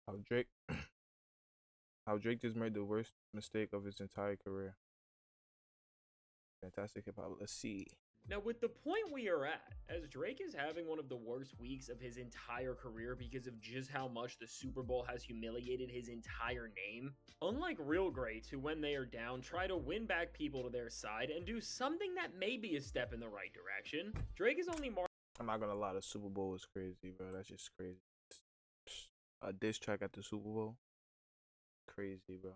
How Drake, how Drake just made the worst mistake of his entire career. Fantastic hip hop. Let's see. Now, with the point we are at, as Drake is having one of the worst weeks of his entire career because of just how much the Super Bowl has humiliated his entire name, unlike real greats who, when they are down, try to win back people to their side and do something that may be a step in the right direction, Drake is only I'm not gonna lie, the Super Bowl was crazy, bro. That's just crazy. A diss track at the Super Bowl, crazy, bro.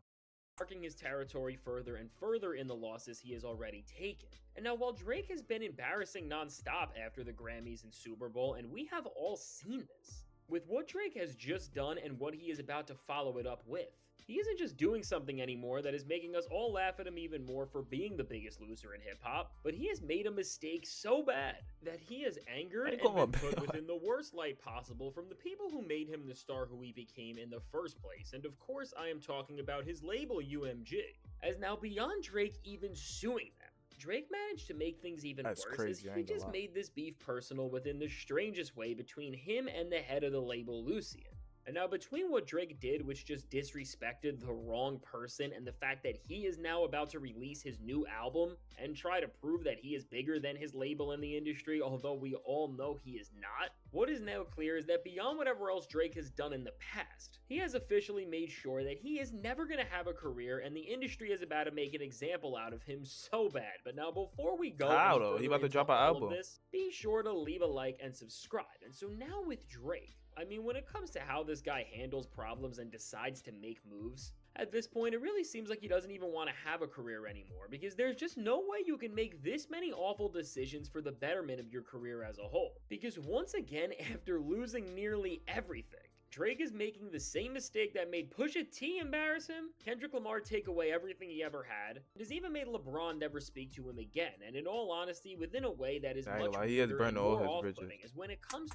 marking his territory further and further in the losses he has already taken. And now, while Drake has been embarrassing nonstop after the Grammys and Super Bowl, and we have all seen this, with what Drake has just done and what he is about to follow it up with, he isn't just doing something anymore that is making us all laugh at him even more for being the biggest loser in hip hop, but he has made a mistake so bad that he has angered and been put within the worst light possible from the people who made him the star who he became in the first place. And of course, I am talking about his label UMG. As now, beyond Drake even suing them, Drake managed to make things even worse crazy, as he just made this beef personal within the strangest way between him and the head of the label, Lucian. And now, between what Drake did, which just disrespected the wrong person, and the fact that he is now about to release his new album and try to prove that he is bigger than his label in the industry, although we all know he is not, what is now clear is that beyond whatever else Drake has done in the past, he has officially made sure that he is never going to have a career, and the industry is about to make an example out of him so bad. But now, before we go How though? He about to drop an album. be sure to leave a like and subscribe. And so now with Drake, I mean, when it comes to how this guy handles problems and decides to make moves, at this point, it really seems like he doesn't even want to have a career anymore, because there's just no way you can make this many awful decisions for the betterment of your career as a whole. Because once again, after losing nearly everything, Drake is making the same mistake that made Pusha T embarrass him, Kendrick Lamar take away everything he ever had, and has even made LeBron never speak to him again, and in all honesty, within a way that is much he has burned all his off-putting, as when it comes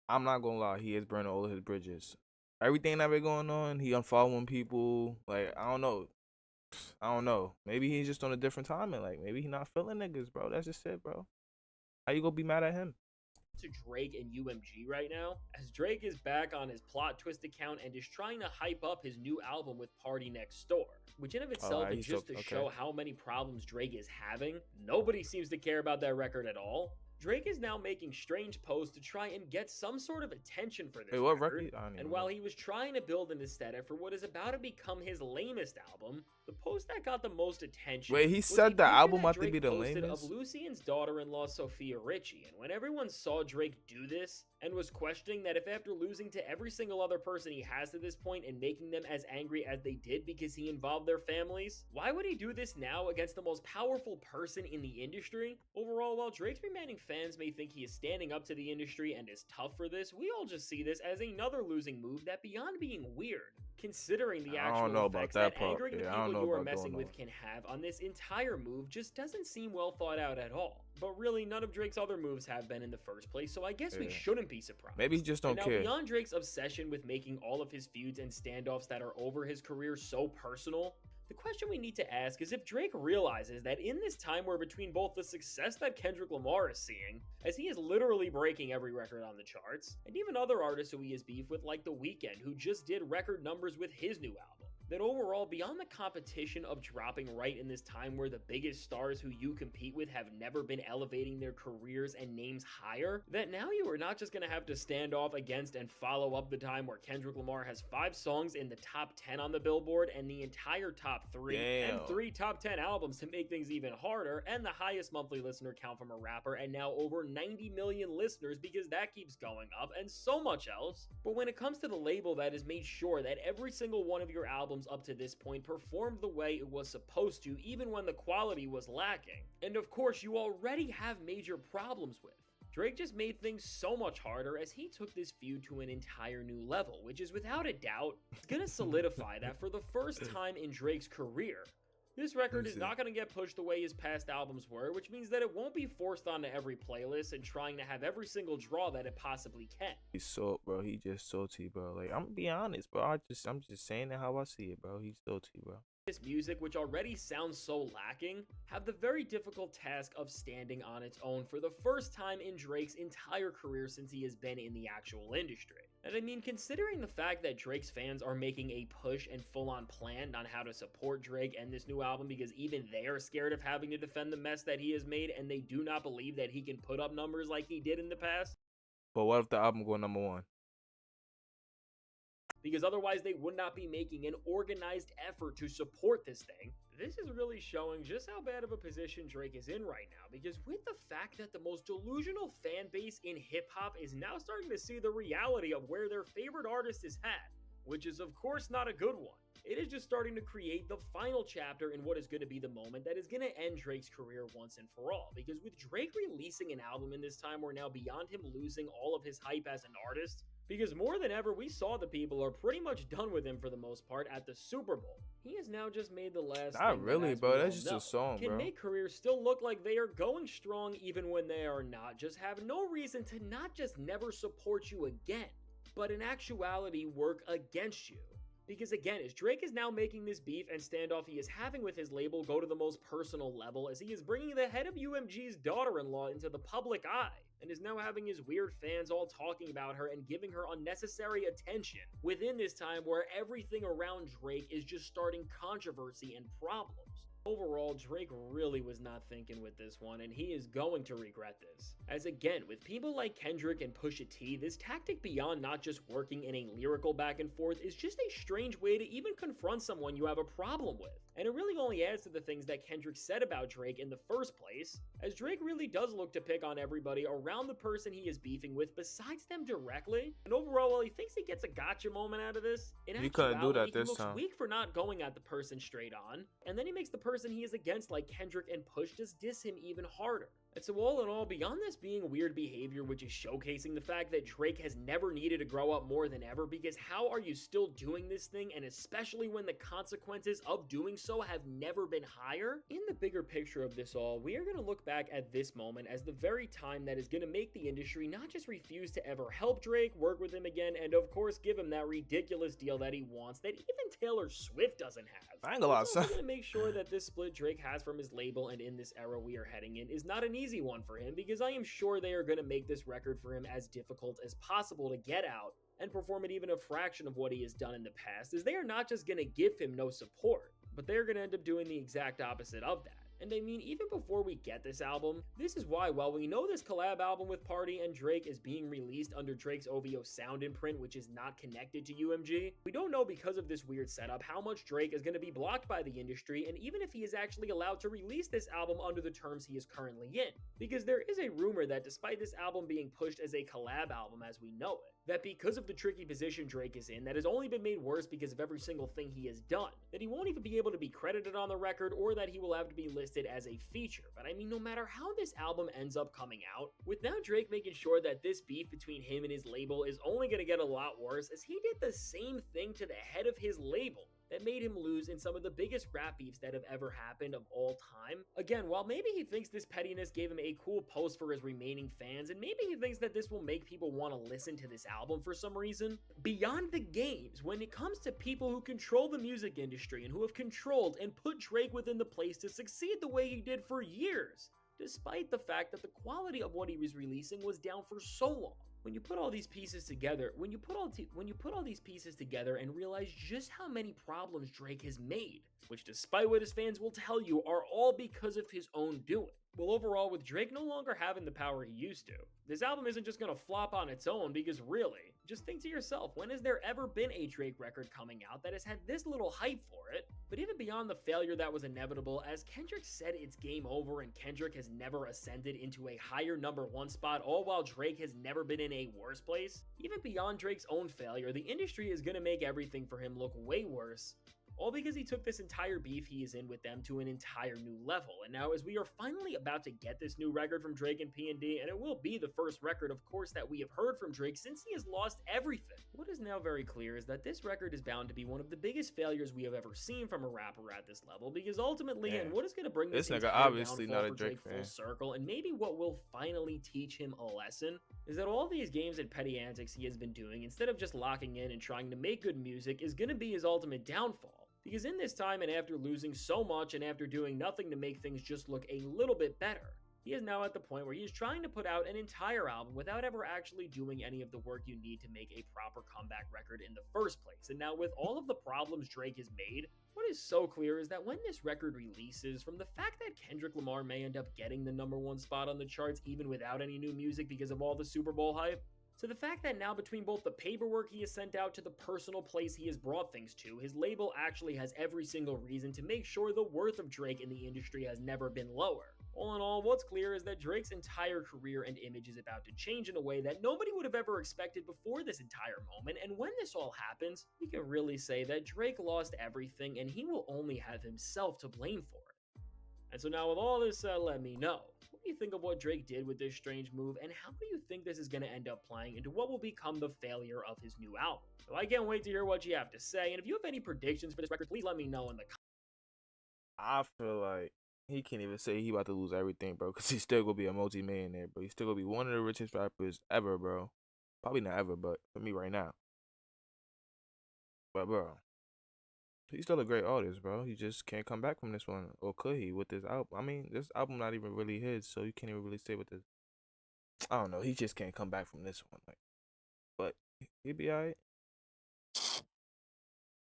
I'm not gonna lie, he is burning all of his bridges. Everything that been going on, he unfollowing people. Like, I don't know. Maybe he's just on a different timing. Like, maybe he not feeling niggas, bro. That's just it, bro. How you gonna be mad at him? To Drake and UMG right now, as Drake is back on his plot twist account and is trying to hype up his new album with Party Next Door, which in of itself is just to show how many problems Drake is having. Nobody seems to care about that record at all. Drake is now making strange posts to try and get some sort of attention for this record. And while he was trying to build an aesthetic for what is about to become his lamest album, the post that got the most attention. Wait, he said the album had to be the lamest? Of Lucian's daughter-in-law Sophia Richie, and when everyone saw Drake do this and was questioning that if after losing to every single other person he has to this point and making them as angry as they did because he involved their families, why would he do this now against the most powerful person in the industry? Overall, while Drake's remaining fans may think he is standing up to the industry and is tough for this, we all just see this as another losing move that, beyond being weird, considering the actual effects that angering the people you are messing with can have on this entire move, just doesn't seem well thought out at all. But really, none of Drake's other moves have been in the first place, so I guess we shouldn't be surprised. Maybe he just don't care. Beyond Drake's obsession with making all of his feuds and standoffs that are over his career so personal, the question we need to ask is if Drake realizes that in this time where between both the success that Kendrick Lamar is seeing, as he is literally breaking every record on the charts, and even other artists who he has beef with like The Weeknd, who just did record numbers with his new album, that overall, beyond the competition of dropping right in this time where the biggest stars who you compete with have never been elevating their careers and names higher, that now you are not just going to have to stand off against and follow up the time where Kendrick Lamar has 5 songs in the top 10 on the Billboard and the entire top 3 and 3 top 10 albums to make things even harder, and the highest monthly listener count from a rapper, and now over 90 million listeners because that keeps going up, and so much else. But when it comes to the label that has made sure that every single one of your albums up to this point performed the way it was supposed to, even when the quality was lacking, and of course you already have major problems with, Drake just made things so much harder as he took this feud to an entire new level, which is without a doubt gonna solidify that for the first time in Drake's career, this record is not going to get pushed the way his past albums were, which means that it won't be forced onto every playlist and trying to have every single draw that it possibly can. He's so, bro. He just salty, bro. Like, I'm gonna be honest, bro. I'm just saying it how I see it, bro. He's salty, bro. This music, which already sounds so lacking, have the very difficult task of standing on its own for the first time in Drake's entire career since he has been in the actual industry. And I mean, considering the fact that Drake's fans are making a push and full-on plan on how to support Drake and this new album because even they are scared of having to defend the mess that he has made and they do not believe that he can put up numbers like he did in the past, But what if the album go #1? because otherwise they would not be making an organized effort to support this thing. This is really showing just how bad of a position Drake is in right now, because with the fact that the most delusional fan base in hip-hop is now starting to see the reality of where their favorite artist is at, which is of course not a good one. It is just starting to create the final chapter in what is going to be the moment that is going to end Drake's career once and for all. Because with Drake releasing an album in this time, we're now beyond him losing all of his hype as an artist. Because more than ever, we saw the people are pretty much done with him for the most part at the Super Bowl. He has now just made the last Not thing really, that, bro. That's just a song, can bro. make careers still look like they are going strong even when they are not. Just have no reason to not just never support you again, but in actuality work against you. Because again, as Drake is now making this beef and standoff he is having with his label go to the most personal level, as he is bringing the head of UMG's daughter-in-law into the public eye, and is now having his weird fans all talking about her and giving her unnecessary attention within this time where everything around Drake is just starting controversy and problems. Overall, Drake really was not thinking with this one, and he is going to regret this. As again, with people like Kendrick and Pusha T, this tactic beyond not just working in a lyrical back and forth is just a strange way to even confront someone you have a problem with. And it really only adds to the things that Kendrick said about Drake in the first place, as Drake really does look to pick on everybody around the person he is beefing with besides them directly. And overall, while he thinks he gets a gotcha moment out of this, in He couldn't do that actuality, he this looks time. weak for not going at the person straight on, and then he makes the person he is against like Kendrick and Push just diss him even harder. And so all in all, beyond this being weird behavior, which is showcasing the fact that Drake has never needed to grow up more than ever, because how are you still doing this thing, and especially when the consequences of doing so have never been higher? In the bigger picture of this all, we are going to look back at this moment as the very time that is going to make the industry not just refuse to ever help Drake, work with him again, and of course give him that ridiculous deal that he wants that even Taylor Swift doesn't have. I ain't gonna lie, It's son. also going to make sure that this split Drake has from his label and in this era we are heading in is not an easy one for him, because I am sure they are going to make this record for him as difficult as possible to get out and perform at even a fraction of what he has done in the past, as they are not just going to give him no support, but they're going to end up doing the exact opposite of that. And I mean, even before we get this album, this is why, while we know this collab album with Party and Drake is being released under Drake's OVO sound imprint, which is not connected to UMG, we don't know, because of this weird setup, how much Drake is going to be blocked by the industry, and even if he is actually allowed to release this album under the terms he is currently in. Because there is a rumor that despite this album being pushed as a collab album as we know it, that because of the tricky position Drake is in, that has only been made worse because of every single thing he has done, that he won't even be able to be credited on the record, or that he will have to be listed as a feature. But I mean, no matter how this album ends up coming out, with now Drake making sure that this beef between him and his label is only going to get a lot worse, as he did the same thing to the head of his label that made him lose in some of the biggest rap beefs that have ever happened of all time. Again, while maybe he thinks this pettiness gave him a cool post for his remaining fans, and maybe he thinks that this will make people want to listen to this album for some reason, beyond the games, when it comes to people who control the music industry and who have controlled and put Drake within the place to succeed the way he did for years, despite the fact that the quality of what he was releasing was down for so long. When you put all these pieces together, when you put all these pieces together and realize just how many problems Drake has made, which despite what his fans will tell you are all because of his own doing. Well, overall, with Drake no longer having the power he used to, this album isn't just gonna flop on its own, because really, just think to yourself, when has there ever been a Drake record coming out that has had this little hype for it? But even beyond the failure that was inevitable, as Kendrick said it's game over and Kendrick has never ascended into a higher #1 spot, all while Drake has never been in a worse place, even beyond Drake's own failure, the industry is gonna make everything for him look way worse, all because he took this entire beef he is in with them to an entire new level. And now, as we are finally about to get this new record from Drake and P&D, and it will be the first record, of course, that we have heard from Drake since he has lost everything, what is now very clear is that this record is bound to be one of the biggest failures we have ever seen from a rapper at this level, because ultimately, Man, and what is going to bring this nigga entire obviously downfall not a for Drake Drake fan. full circle, and maybe what will finally teach him a lesson, is that all these games and petty antics he has been doing, instead of just locking in and trying to make good music, is going to be his ultimate downfall. Because in this time, and after losing so much and after doing nothing to make things just look a little bit better, he is now at the point where he is trying to put out an entire album without ever actually doing any of the work you need to make a proper comeback record in the first place. And now, with all of the problems Drake has made, what is so clear is that when this record releases, from the fact that Kendrick Lamar may end up getting the #1 spot on the charts even without any new music because of all the Super Bowl hype, to the fact that now, between both the paperwork he has sent out to the personal place he has brought things to, his label actually has every single reason to make sure the worth of Drake in the industry has never been lower. All in all, what's clear is that Drake's entire career and image is about to change in a way that nobody would have ever expected before this entire moment, and when this all happens, we can really say that Drake lost everything and he will only have himself to blame for it. And so now with all this said, let me know, what do you think of what Drake did with this strange move, and how do you think this is going to end up playing into what will become the failure of his new album? So I can't wait to hear what you have to say, and if you have any predictions for this record, please let me know in the comments. I feel like he can't even say he about to lose everything, bro, because he's still gonna be a multi-millionaire, bro. He's still gonna be one of the richest rappers ever, bro. Probably not ever, but for me right now. But bro, he's still a great artist, bro. He just can't come back from this one, or could he with this album? I mean, this album not even really his, so you can't even really say what this. I don't know. He just can't come back from this one, like. But he'd be alright.